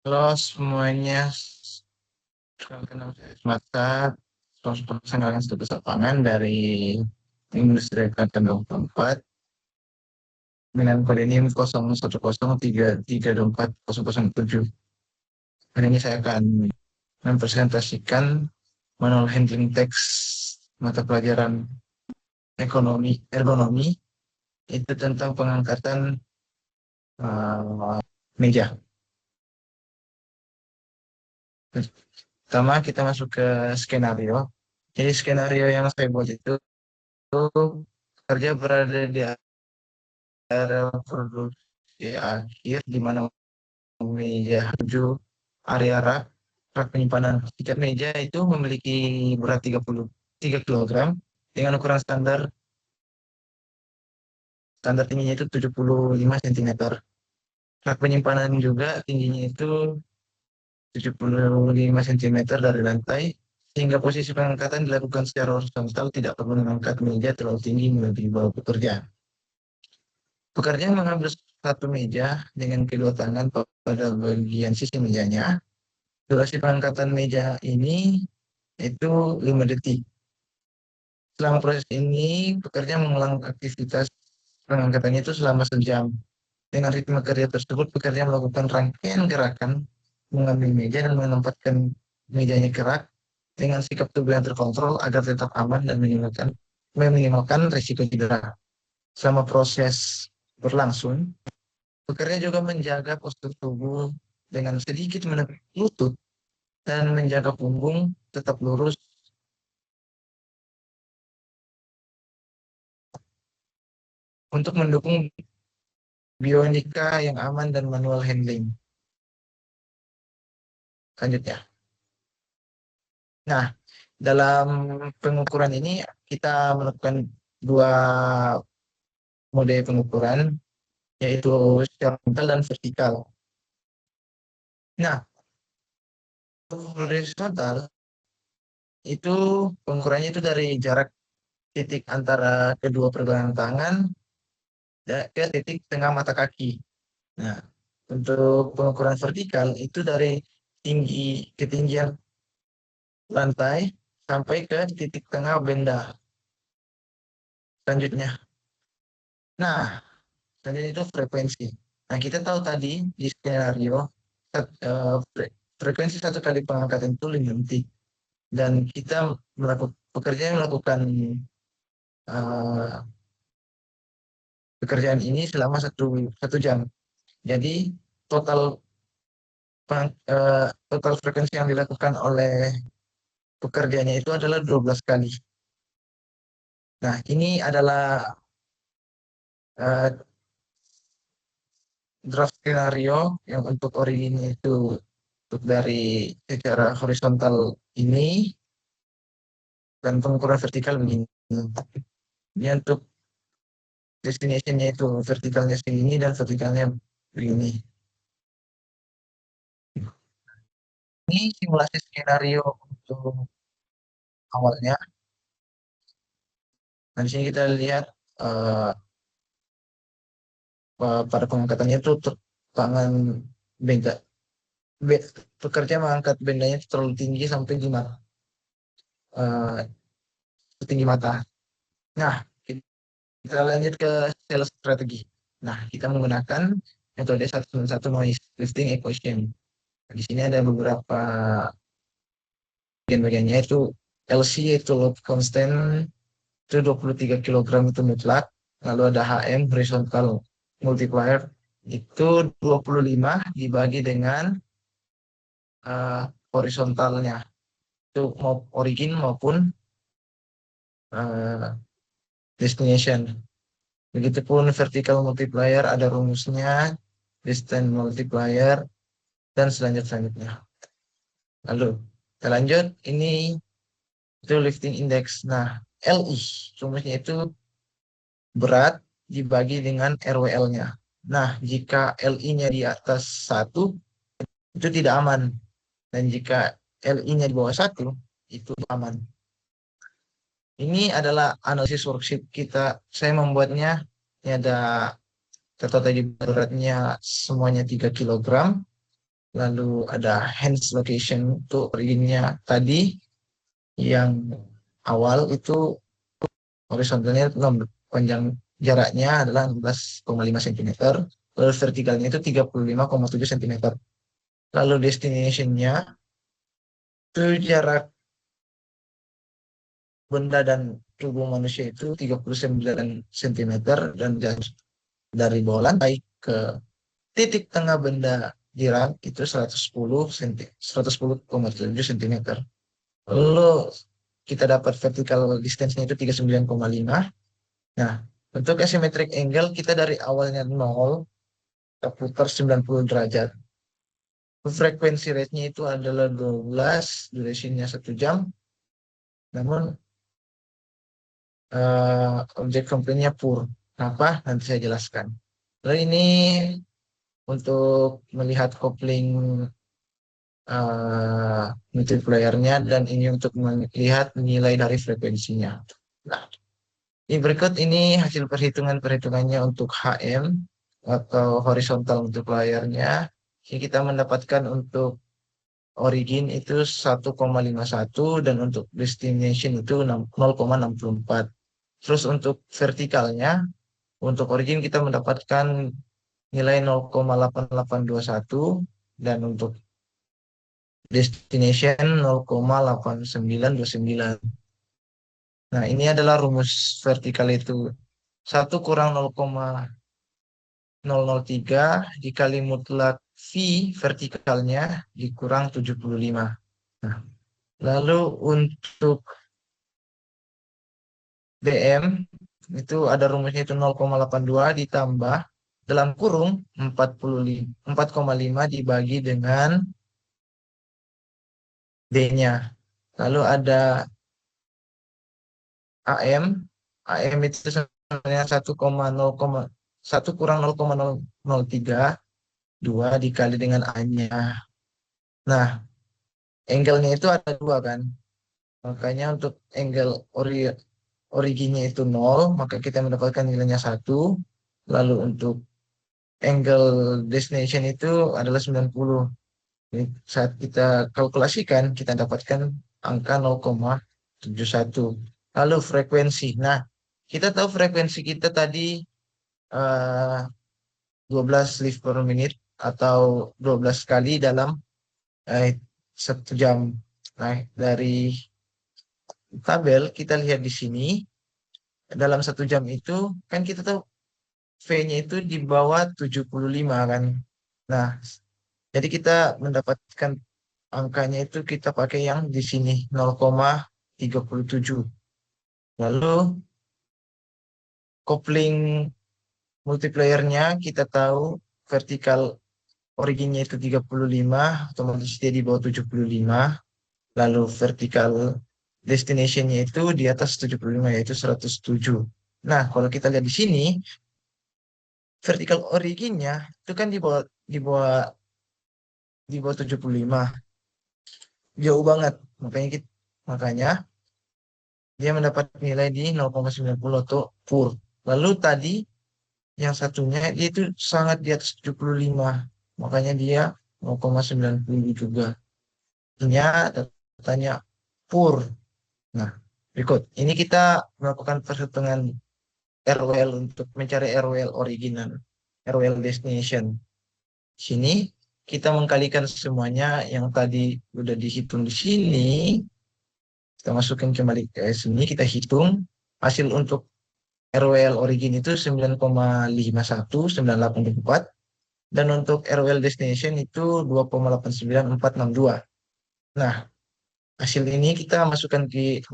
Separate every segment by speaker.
Speaker 1: Halo semuanya, mata 100% kalian sudah bisa pangan dari industri Kelautan 24 dengan kode NIM 0103340007. Hari ini saya akan mempresentasikan manual handling teks mata pelajaran ekonomi ergonomi itu tentang pengangkatan meja. Pertama kita masuk ke skenario. Jadi skenario yang saya buat itu kerja berada di area produksi akhir di mana meja tujuh area rak penyimpanan tiket meja itu memiliki berat 33 kg dengan ukuran standar standar tingginya itu 75 cm. Rak penyimpanan juga tingginya itu 75 cm dari lantai sehingga posisi pengangkatan dilakukan secara horizontal, tidak perlu mengangkat meja terlalu tinggi melebihi bawah pekerja. Pekerja mengambil satu meja dengan kedua tangan pada bagian sisi mejanya. Durasi pengangkatan meja ini itu 5 detik. Selama proses ini, pekerja mengulang aktivitas pengangkatannya itu selama sejam. Dengan ritme kerja tersebut, pekerja melakukan rangkaian gerakan mengambil meja dan menempatkan mejanya kerak dengan sikap tubuh yang terkontrol agar tetap aman dan meminimalkan risiko cedera. Selama proses berlangsung, pekerja juga menjaga postur tubuh dengan sedikit menekuk lutut dan menjaga punggung tetap lurus untuk mendukung bionika yang aman dan manual handling. Selanjutnya. Nah, dalam pengukuran ini kita melakukan dua mode pengukuran, yaitu horizontal dan vertikal. Nah, horizontal itu pengukurannya itu dari jarak titik antara kedua pergelangan tangan ke titik tengah mata kaki. Nah, untuk pengukuran vertikal itu dari ketinggian lantai sampai ke titik tengah benda. Selanjutnya. Nah, selanjutnya itu frekuensi. Nah, kita tahu tadi di skenario frekuensi satu kali pengangkatan itu 5 detik. Dan kita pekerja yang melakukan uh, pekerjaan ini selama satu jam. Jadi total total frekuensi yang dilakukan oleh pekerjanya itu adalah 12 kali. Nah, ini adalah uh, draft skenario yang untuk originnya itu untuk dari secara horizontal ini dan pengukuran vertikal begini. Ini untuk destination-nya itu vertikalnya segini dan vertikalnya begini. Ini simulasi skenario untuk awalnya. Nah, di sini kita lihat uh, pada pengangkatannya itu tangan benda. Pekerja mengangkat bendanya itu terlalu tinggi sampai di mata, setinggi mata. Nah, kita lanjut ke sales strategi. Nah, kita menggunakan metode satu noise lifting equation. Di sini ada beberapa bagian-bagiannya itu LC itu load constant itu 23 kg itu mutlak. Lalu ada HM horizontal multiplier itu 25 dibagi dengan horizontalnya itu mau origin maupun uh, destination. Begitupun vertical multiplier ada rumusnya, distance multiplier dan selanjutnya. Lalu kita lanjut, ini itu lifting index. Nah, LI rumusnya itu berat dibagi dengan RWL-nya. Nah, jika LI-nya di atas 1, itu tidak aman. Dan jika LI-nya di bawah 1, itu aman. Ini adalah analisis worksheet kita. Saya membuatnya, ini ada total tadi beratnya semuanya 3 kg. lalu ada hands location untuk originnya tadi yang awal itu horizontalnya 6, panjang jaraknya adalah 16,5 cm, lalu vertikalnya itu 35,7 cm. Lalu destinationnya itu jarak benda dan tubuh manusia itu 39 cm dan dari bawah lantai ke titik tengah benda jiran itu 110 cm, 110,7 cm. Lalu kita dapat vertical distance-nya itu 39,5. Nah, untuk asymmetric angle kita dari awalnya 0 kita putar 90 derajat. Frekuensi rate-nya itu adalah 12, durasinya 1 jam. Namun objek komplainnya pur. Kenapa? Nanti saya jelaskan. Lalu ini untuk melihat kopling multiplier-nya dan ini untuk melihat nilai dari frekuensinya. Nah, di berikut ini hasil perhitungannya untuk HM atau horizontal multiplier-nya. Ini kita mendapatkan untuk origin itu 1,51 dan untuk destination itu 0,64. Terus untuk vertikalnya, untuk origin kita mendapatkan nilai 0,8821 dan untuk destination 0,8929. Nah, ini adalah rumus vertikal itu. 1 kurang 0,003 dikali mutlak V vertikalnya dikurang 75. Nah, lalu untuk DM itu ada rumusnya itu 0,82 ditambah dalam kurung 4,5 dibagi dengan D-nya. Lalu ada AM. AM itu sebenarnya 1 kurang 0,003 2 dikali dengan A-nya. Nah, angle-nya itu ada dua kan. Makanya untuk angle originnya itu 0, maka kita mendapatkan nilainya 1. Lalu untuk angle destination itu adalah 90. Jadi saat kita kalkulasikan, kita dapatkan angka 0,71. Lalu frekuensi. Nah, kita tahu frekuensi kita tadi 12 lift per menit atau 12 kali dalam 1 jam. Nah, dari tabel kita lihat di sini, dalam 1 jam itu kan kita tahu V-nya itu di bawah 75 kan. Nah, jadi kita mendapatkan angkanya itu kita pakai yang di sini 0,37. Lalu kopling multiplier-nya kita tahu vertikal originnya itu 35, otomatis dia di bawah 75. Lalu vertikal destination-nya itu di atas 75 yaitu 107. Nah, kalau kita lihat di sini vertikal originnya itu kan di bawah 75. Jauh banget. Makanya dia mendapat nilai di 0,90 atau pur. Lalu tadi yang satunya dia itu sangat di atas 75. Makanya dia 0,90 juga. Ini datanya pur. Nah, berikut. Ini kita melakukan perhitungan RWL untuk mencari RWL original, RWL destination. Sini kita mengkalikan semuanya yang tadi udah dihitung di sini. Kita masukin kembali ke sini, kita hitung hasil untuk RWL origin itu 9,51984 dan untuk RWL destination itu 2,89,462. Nah, hasil ini kita masukin ke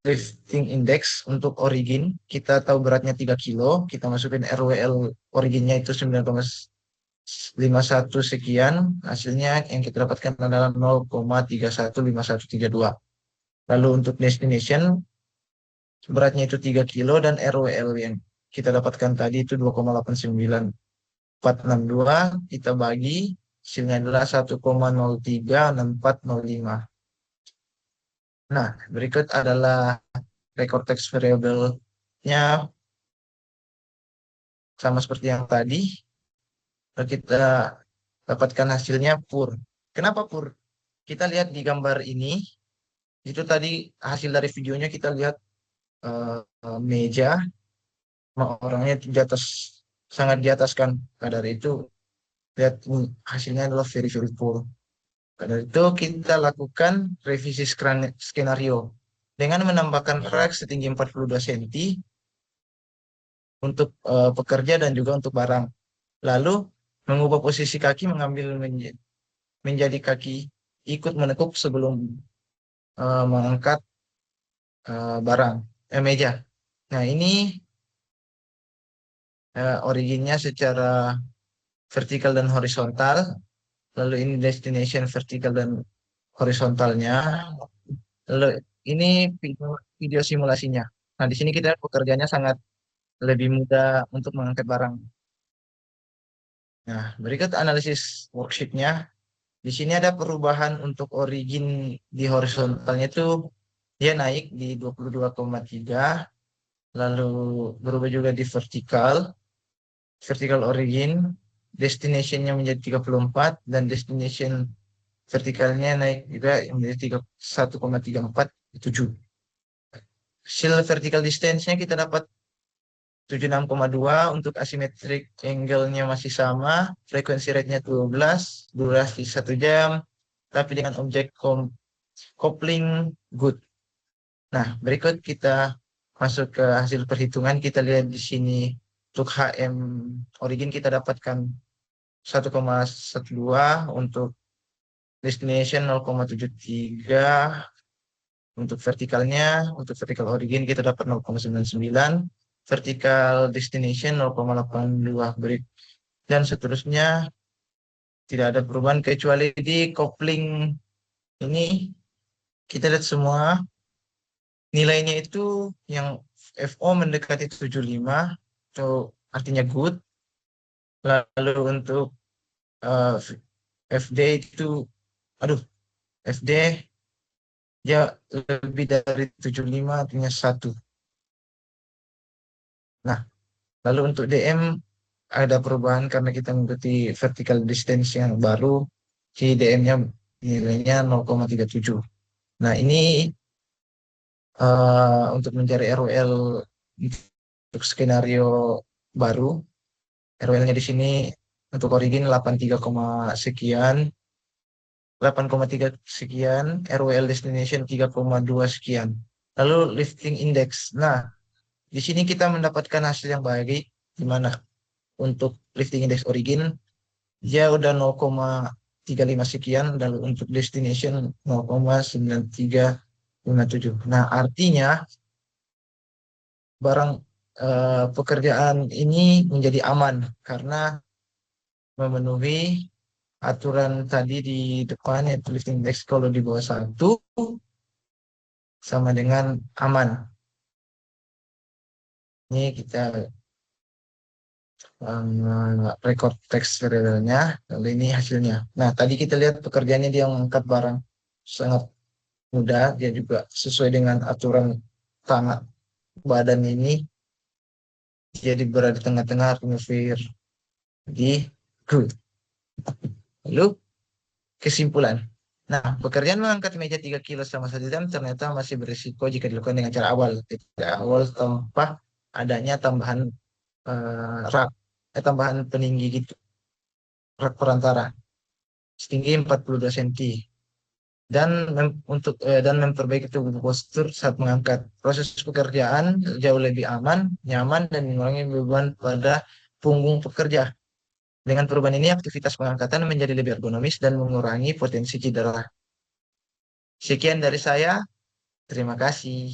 Speaker 1: drifting index untuk origin. Kita tahu beratnya 3 kilo, kita masukin RWL originnya itu 9,51 sekian, hasilnya yang kita dapatkan adalah 0,315132. Lalu untuk destination beratnya itu 3 kilo dan RWL yang kita dapatkan tadi itu 2,89462, kita bagi hasilnya adalah 1,036405. Nah, berikut adalah record text variable-nya sama seperti yang tadi. Lalu kita dapatkan hasilnya pur. Kenapa pur? Kita lihat di gambar ini, itu tadi hasil dari videonya kita lihat meja, orangnya di atas, sangat di atas kan. Maka dari itu, lihat hasilnya adalah very, very poor. Maka dari itu kita lakukan revisi skenario dengan menambahkan rak setinggi 42 cm untuk pekerja dan juga untuk barang. Lalu mengubah posisi kaki mengambil menjadi kaki ikut menekuk sebelum mengangkat barang meja. Nah ini originnya secara vertikal dan horizontal. Lalu ini destination vertikal dan horizontalnya. Lalu ini video simulasinya. Nah di sini kita pekerjaannya sangat lebih mudah untuk mengangkat barang. Nah berikut analisis worksheetnya. Di sini ada perubahan untuk origin di horizontalnya itu dia naik di 22,3, lalu berubah juga di vertical origin, destinationnya menjadi 34 dan destination vertikalnya naik juga menjadi 1,34,7. Hasil vertical distance-nya kita dapat 76,2, untuk asymmetric angle-nya masih sama, frekuensi rate-nya 12, durasi 1 jam, tapi dengan objek coupling good. Nah, berikut kita masuk ke hasil perhitungan. Kita lihat di sini untuk HM origin kita dapatkan 1,12, untuk destination 0,73, untuk vertikalnya, untuk vertical origin kita dapat 0,99, vertical destination 0,82, dan seterusnya tidak ada perubahan kecuali di coupling ini kita lihat semua nilainya itu yang FO mendekati 75, itu artinya good. Lalu untuk eh, FD itu, aduh, FD ya lebih dari 75 artinya 1. Nah, lalu untuk DM ada perubahan karena kita mengikuti vertical distance yang baru, si DM-nya nilainya 0,37. Nah, ini untuk mencari ROL untuk skenario baru. ROL-nya di sini untuk origin 83, sekian, 8,3 sekian, ROL destination 3,2 sekian. Lalu lifting index. Nah, di sini kita mendapatkan hasil yang baik, di mana untuk lifting index origin dia udah 0,35 sekian, dan untuk destination 0,9357. Nah, artinya barang pekerjaan ini menjadi aman karena memenuhi aturan tadi di depan, yaitu lifting index kalau di bawah 1 sama dengan aman. Ini kita record text serialnya, lalu ini hasilnya. Nah, tadi kita lihat pekerjaannya dia mengangkat barang sangat mudah, dia juga sesuai dengan aturan tangan badan ini, jadi berada di tengah-tengah, remover di good. Lalu kesimpulan. Nah, pekerjaan mengangkat meja 3 kilo selama 1 jam ternyata masih berisiko jika dilakukan dengan cara awal. Awal tanpa adanya tambahan rak, tambahan peninggi gitu, rak perantara setinggi 42 cm, dan dan memperbaiki tubuh postur saat mengangkat. Proses pekerjaan jauh lebih aman, nyaman, dan mengurangi beban pada punggung pekerja. Dengan perubahan ini, aktivitas pengangkatan menjadi lebih ergonomis dan mengurangi potensi cedera. Sekian dari saya. Terima kasih.